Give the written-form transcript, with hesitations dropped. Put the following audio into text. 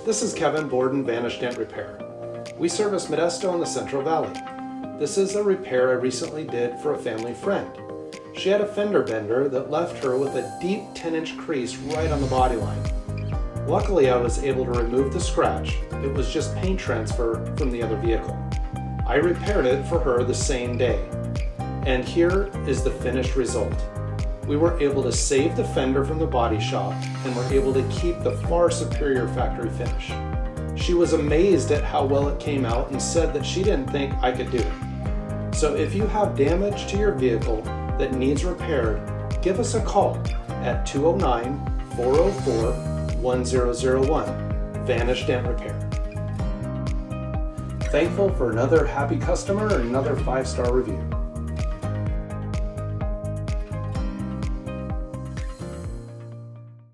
This is Kevin Borden, Vanish Dent Repair. We service Modesto in the Central Valley. This is a repair I recently did for a family friend. She had a fender bender that left her with a deep 10-inch crease right on the body line. Luckily, I was able to remove the scratch. It was just paint transfer from the other vehicle. I repaired it for her the same day. And here is the finished result. We were able to save the fender from the body shop and were able to keep the far superior factory finish. She was amazed at how well it came out and said that she didn't think I could do it. So if you have damage to your vehicle that needs repaired, give us a call at 209-404-1001, Vanish Dent Repair. Thankful for another happy customer and another 5-star review.